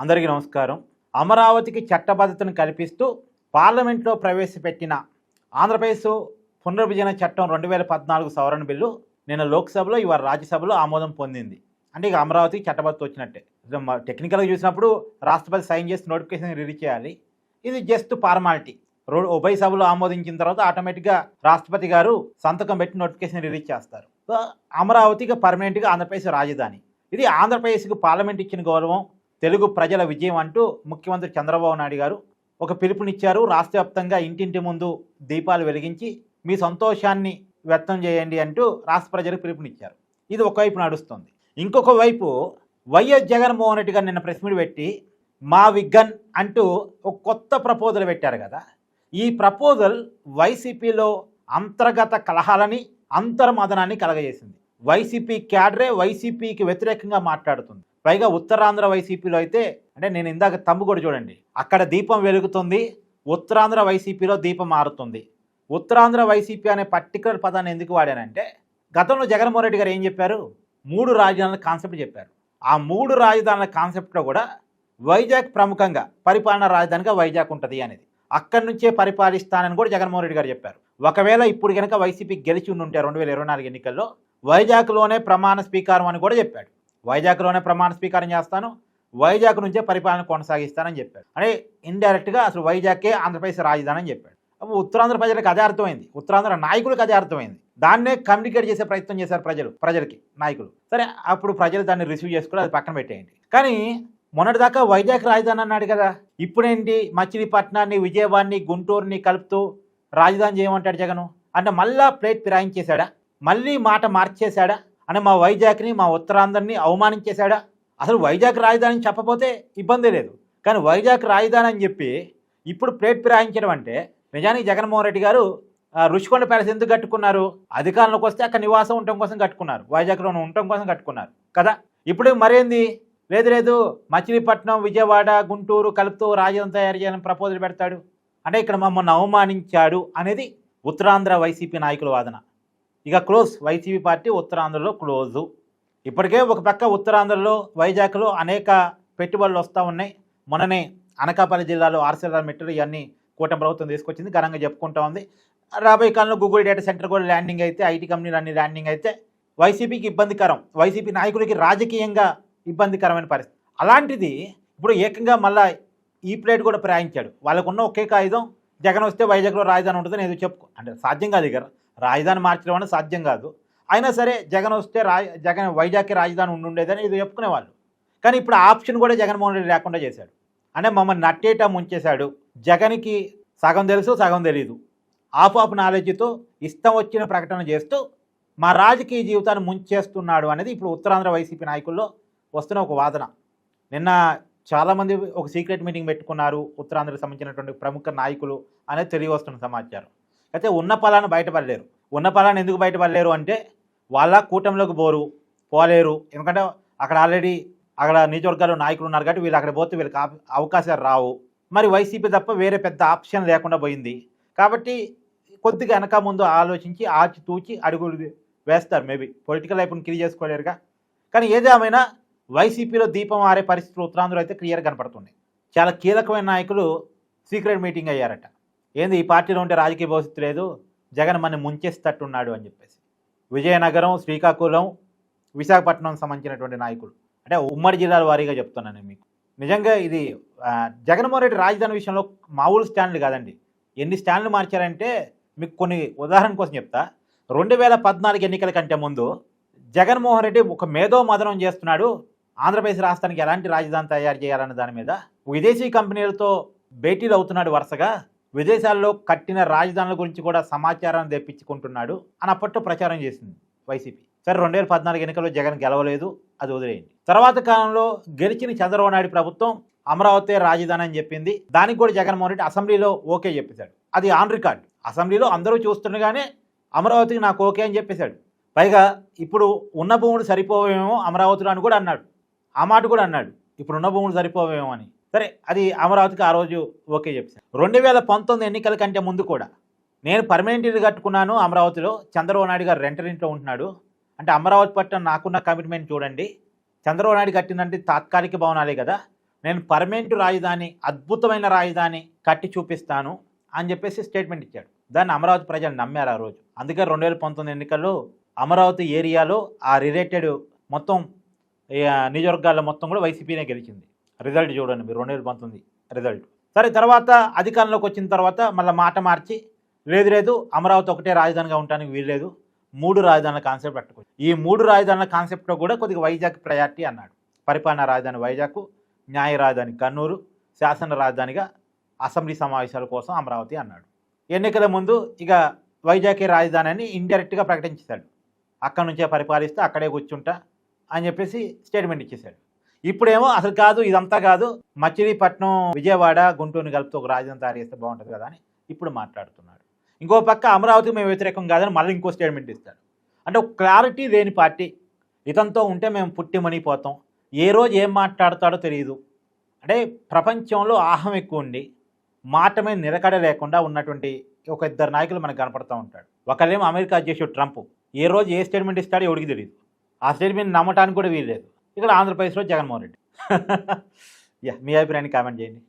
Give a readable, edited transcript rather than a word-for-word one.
అందరికీ నమస్కారం. అమరావతికి చట్టబద్ధతను కల్పిస్తూ పార్లమెంట్లో ప్రవేశపెట్టిన ఆంధ్రప్రదేశ్ పునర్విభజన చట్టం 2014 సవరణ బిల్లు నిన్న లోక్సభలో ఇవాళ రాజ్యసభలో ఆమోదం పొందింది. అంటే ఇక అమరావతికి చట్టబద్ధత వచ్చినట్టే. టెక్నికల్గా చూసినప్పుడు రాష్ట్రపతి సైన్ చేసి నోటిఫికేషన్ రిలీజ్ చేయాలి. ఇది జస్ట్ ఫార్మాలిటీ. ఉభయ సభలో ఆమోదించిన తర్వాత ఆటోమేటిక్గా రాష్ట్రపతి గారు సంతకం పెట్టి నోటిఫికేషన్ రిలీజ్ చేస్తారు. సో అమరావతికి పర్మనెంట్గా ఆంధ్రప్రదేశ్ రాజధాని. ఇది ఆంధ్రప్రదేశ్కి పార్లమెంట్ ఇచ్చిన గౌరవం, తెలుగు ప్రజల విజయం అంటూ ముఖ్యమంత్రి చంద్రబాబు నాయుడు గారు ఒక పిలుపునిచ్చారు. రాష్ట్ర వ్యాప్తంగా ఇంటింటి ముందు దీపాలు వెలిగించి మీ సంతోషాన్ని వ్యక్తం చేయండి అంటూ రాష్ట్ర ప్రజలకు పిలుపునిచ్చారు. ఇది ఒకవైపు నడుస్తుంది. ఇంకొక వైపు వైఎస్ జగన్మోహన్ రెడ్డి గారు నిన్న ప్రెస్ మీట్ పెట్టి మా విగ్గన్ అంటూ ఒక కొత్త ప్రపోజల్ పెట్టారు కదా. ఈ ప్రపోజల్ వైసీపీలో అంతర్గత కలహాలని, అంతర్మదనాన్ని కలగజేసింది. వైసీపీ క్యాడరే వైసీపీకి వ్యతిరేకంగా మాట్లాడుతుంది. పైగా ఉత్తరాంధ్ర వైసీపీలో అయితే, అంటే నేను ఇందాక తమ్ము కూడా చూడండి, అక్కడ దీపం వెలుగుతుంది, ఉత్తరాంధ్ర వైసీపీలో దీపం మారుతుంది. ఉత్తరాంధ్ర వైసీపీ అనే పర్టికులర్ పదాన్ని ఎందుకు వాడానంటే, గతంలో జగన్మోహన్ రెడ్డి గారు ఏం చెప్పారు, 3 రాజధానుల కాన్సెప్ట్ చెప్పారు. ఆ 3 రాజధానుల కాన్సెప్ట్లో కూడా వైజాగ్ ప్రముఖంగా పరిపాలనా రాజధానిగా వైజాగ్ ఉంటుంది అనేది, అక్కడి నుంచే పరిపాలిస్తానని కూడా జగన్మోహన్ రెడ్డి గారు చెప్పారు. ఒకవేళ ఇప్పుడు కనుక వైసీపీ గెలిచి ఉంటే 2024 ఎన్నికల్లో వైజాగ్లోనే ప్రమాణ స్వీకారం అని కూడా చెప్పాడు. వైజాగ్లోనే ప్రమాణ స్వీకారం చేస్తాను, వైజాగ్ నుంచే పరిపాలన కొనసాగిస్తానని చెప్పాడు. అంటే ఇండైరెక్ట్గా అసలు వైజాగ్కే ఆంధ్రప్రదేశ్ రాజధాని అని చెప్పాడు. అప్పుడు ఉత్తరాంధ్ర ప్రజలకు అదే అర్థమైంది, ఉత్తరాంధ్ర నాయకులకు అదే అర్థమైంది. దాన్నే కమ్యూనికేట్ చేసే ప్రయత్నం చేశారు ప్రజలకి నాయకులు. సరే, అప్పుడు ప్రజలు దాన్ని రిసీవ్ చేసుకుని అది పక్కన పెట్టేయండి. కానీ మొన్నటిదాకా వైజాగ్ రాజధాని అన్నాడు కదా, ఇప్పుడేంటి మచిలీపట్నాన్ని, విజయవాడని, గుంటూరుని కలుపుతూ రాజధాని చేయమంటాడు జగను అంటే మళ్ళా ప్లేట్ ఫిరాయించేశాడా, మళ్ళీ మాట మార్చేశాడా, అంటే మా వైజాగ్ని, మా ఉత్తరాంధ్రని అవమానించేశాడా? అసలు వైజాగ్ రాజధాని చెప్పపోతే ఇబ్బంది లేదు, కానీ వైజాగ్ రాజధాని అని చెప్పి ఇప్పుడు ప్లేట్ ఫిరాయించడం అంటే, నిజానికి జగన్మోహన్ రెడ్డి గారు రుషికొండ ప్యాలెస్ ఎందుకు కట్టుకున్నారు, అధికారంలోకి వస్తే అక్కడ నివాసం ఉండటం కోసం కట్టుకున్నారు, వైజాగ్లో ఉండటం కోసం కట్టుకున్నారు కదా. ఇప్పుడు మరేంది, లేదు మచిలీపట్నం, విజయవాడ, గుంటూరు కలుపుతూ రాజధాని తయారు చేయాలని ప్రపోజల్ పెడతాడు అంటే ఇక్కడ మమ్మల్ని అవమానించాడు అనేది ఉత్తరాంధ్ర వైసీపీ నాయకుల వాదన. ఇక క్లోజ్, వైసీపీ పార్టీ ఉత్తరాంధ్రలో క్లోజు. ఇప్పటికే ఒక పక్క ఉత్తరాంధ్రలో వైజాగ్లో అనేక పెట్టుబడులు వస్తూ ఉన్నాయి. మొన్ననే అనకాపల్లి జిల్లాలో ఆర్సెల్ఆర్ మెట్రో ఇవన్నీ కూటమి ప్రభుత్వం తీసుకొచ్చింది, ఘనంగా చెప్పుకుంటూ ఉంది. రాబోయే కాలంలో గూగుల్ డేటా సెంటర్ కూడా ల్యాండింగ్ అయితే, ఐటీ కంపెనీలు అన్ని ల్యాండింగ్ అయితే వైసీపీకి ఇబ్బందికరం, వైసీపీ నాయకులకి రాజకీయంగా ఇబ్బందికరమైన పరిస్థితి. అలాంటిది ఇప్పుడు ఏకంగా మళ్ళా ఈ ప్లేట్ కూడా ప్రయాణించాడు. వాళ్ళకున్న ఒకే కాగితం, జగన్ వస్తే వైజాగ్లో రాజధాని ఉంటుందని ఏదో చెప్పుకో, అంటే సాధ్యం కాదు, ఇక రాజధాని మార్చడం అనేది సాధ్యం కాదు. అయినా సరే జగన్ వస్తే జగన్ వైజాగ్కి రాజధాని ఉండేదని ఇది చెప్పుకునేవాళ్ళు. కానీ ఇప్పుడు ఆ ఆప్షన్ కూడా జగన్మోహన్ రెడ్డి లేకుండా చేశాడు. అంటే మమ్మల్ని నట్టేటా ముంచేశాడు. జగన్కి సగం తెలుసు, సగం తెలీదు. ఆఫ్ నాలెడ్జ్తో ఇష్టం వచ్చిన ప్రకటన చేస్తూ మా రాజకీయ జీవితాన్ని ముంచేస్తున్నాడు అనేది ఇప్పుడు ఉత్తరాంధ్ర వైసీపీ నాయకుల్లో వస్తున్న ఒక వాదన. నిన్న చాలామంది ఒక సీక్రెట్ మీటింగ్ పెట్టుకున్నారు ఉత్తరాంధ్రకు సంబంధించినటువంటి ప్రముఖ నాయకులు అనేది తెలియవస్తున్న సమాచారం. అయితే ఉన్న పలాన్ని బయటపడలేరు. ఉన్న పలాన్ని ఎందుకు బయటపడలేరు అంటే, వాళ్ళ కూటమిలోకి పోలేరు. ఎందుకంటే అక్కడ ఆల్రెడీ అక్కడ నియోజకవర్గాల్లో నాయకులు ఉన్నారు కాబట్టి వీళ్ళు అక్కడ పోతే వీళ్ళకి అవకాశాలు రావు. మరి వైసీపీ తప్ప వేరే పెద్ద ఆప్షన్ లేకుండా పోయింది కాబట్టి కొద్దిగా వెనక ముందు ఆలోచించి ఆచితూచి అడుగులు వేస్తారు. మేబీ పొలిటికల్ లైఫ్ని క్లియర్ చేసుకోలేరుగా. కానీ ఏదేమైనా వైసీపీలో దీపం ఆరే పరిస్థితులు ఉత్తరాంధ్రలో అయితే క్లియర్గా కనపడుతున్నాయి. చాలా కీలకమైన నాయకులు సీక్రెట్ మీటింగ్ అయ్యారట. ఏంది, ఈ పార్టీలో ఉంటే రాజకీయ భవిష్యత్తు లేదు, జగన్ మన ముంచేస్తట్టున్నాడు అని చెప్పేసి. విజయనగరం, శ్రీకాకుళం, విశాఖపట్నం సంబంధించినటువంటి నాయకులు, అంటే ఉమ్మడి జిల్లాల వారీగా చెప్తున్నాను నేను మీకు. నిజంగా ఇది జగన్మోహన్ రెడ్డి రాజధాని విషయంలో మామూలు స్టాండ్లు కాదండి. ఎన్ని స్టాండ్లు మార్చారంటే మీకు కొన్ని ఉదాహరణ కోసం చెప్తా. 2014 ఎన్నికల కంటే ముందు జగన్మోహన్ రెడ్డి ఒక మేధో మదనం చేస్తున్నాడు, ఆంధ్రప్రదేశ్ రాష్ట్రానికి ఎలాంటి రాజధాని తయారు చేయాలన్న దాని మీద. విదేశీ కంపెనీలతో భేటీలు అవుతున్నాడు వరుసగా, విదేశాల్లో కట్టిన రాజధానుల గురించి కూడా సమాచారాన్ని తెప్పించుకుంటున్నాడు అని అప్పట్లో ప్రచారం చేసింది వైసీపీ. సరే, 2014 ఎన్నికల్లో జగన్ గెలవలేదు, అది వదిలేయండి. తర్వాత కాలంలో గెలిచిన చంద్రబాబు నాయుడు ప్రభుత్వం అమరావతి రాజధాని అని చెప్పింది. దానికి కూడా జగన్మోహన్ రెడ్డి అసెంబ్లీలో ఓకే చెప్పేశాడు. అది ఆన్ రికార్డ్. అసెంబ్లీలో అందరూ చూస్తుండగానే అమరావతికి నాకు ఓకే అని చెప్పేశాడు. పైగా ఇప్పుడు ఉన్న భూములు సరిపోవేమో అమరావతిలో అని కూడా అన్నాడు. ఆ మాట కూడా అన్నాడు, ఇప్పుడు ఉన్న భూములు సరిపోవేమో అని. సరే, అది అమరావతికి ఆ రోజు ఓకే చెప్పేశాడు. 2019 ఎన్నికల కంటే ముందు కూడా నేను పర్మనెంట్ ఇల్లు కట్టుకున్నాను అమరావతిలో, చంద్రబాబు నాయుడు గారు రెంటల్ ఇంట్లో ఉంటున్నాడు అంటే అమరావతి పట్ల నాకున్న కమిట్మెంట్ చూడండి. చంద్రబాబు నాయుడు కట్టిందంటే తాత్కాలిక భవనాలే కదా, నేను పర్మనెంట్ రాజధాని, అద్భుతమైన రాజధాని కట్టి చూపిస్తాను అని చెప్పేసి స్టేట్మెంట్ ఇచ్చాడు. దాన్ని అమరావతి ప్రజలు నమ్మారు ఆ రోజు. అందుకే 2019 ఎన్నికల్లో అమరావతి ఏరియాలో ఆ రిలేటెడ్ మొత్తం నియోజకవర్గాల్లో మొత్తం కూడా వైసీపీనే గెలిచింది. రిజల్ట్ చూడండి మీరు, 2019 రిజల్ట్. సరే, తర్వాత అధికారంలోకి వచ్చిన తర్వాత మళ్ళీ మాట మార్చి లేదు అమరావతి ఒకటే రాజధానిగా ఉండడానికి వీల్లేదు, 3 రాజధానుల కాన్సెప్ట్ పట్టుకోవచ్చు. ఈ 3 రాజధానుల కాన్సెప్ట్లో కూడా కొద్దిగా వైజాగ్ ప్రయారిటీ అన్నాడు. పరిపాలనా రాజధాని వైజాగ్, న్యాయ రాజధాని కర్నూలు, శాసన రాజధానిగా అసెంబ్లీ సమావేశాల కోసం అమరావతి అన్నాడు. ఎన్నికల ముందు ఇక వైజాగ్ రాజధాని అని ఇండైరెక్ట్గా ప్రకటించేశాడు. అక్కడి నుంచే పరిపాలిస్తే అక్కడే కూర్చుంటా అని చెప్పేసి స్టేట్మెంట్ ఇచ్చేశాడు. ఇప్పుడేమో అసలు కాదు, ఇదంతా కాదు, మచిలీపట్నం, విజయవాడ, గుంటూరుని కలిపితే ఒక రాజధాని తయారు చేస్తే బాగుంటుంది కదా అని ఇప్పుడు మాట్లాడుతున్నాడు. ఇంకో పక్క అమరావతికి మేము వ్యతిరేకం కాదని మళ్ళీ ఇంకో స్టేట్మెంట్ ఇస్తాడు. అంటే ఒక క్లారిటీ లేని పార్టీ. ఇతంతో ఉంటే మేము పుట్టి మణిపోతాం, ఏ రోజు ఏం మాట్లాడతాడో తెలియదు. అంటే ప్రపంచంలో ఆహం ఎక్కువ ఉండి మాట మీద నిలకడ లేకుండా ఉన్నటువంటి ఒక 2 నాయకులు మనకు కనపడుతూ ఉంటాడు. ఒకళ్ళేమో అమెరికా అధ్యక్షుడు ట్రంప్, ఏ రోజు ఏ స్టేట్మెంట్ ఇస్తాడో ఎవరికి తెలియదు. ఆ స్టేట్మెంట్ నమ్మటానికి కూడా వీల్లేదు. ఇక్కడ ఆంధ్రప్రదేశ్లో జగన్మోహన్ రెడ్డి. మీ అభిప్రాయాన్ని కామెంట్ చేయండి.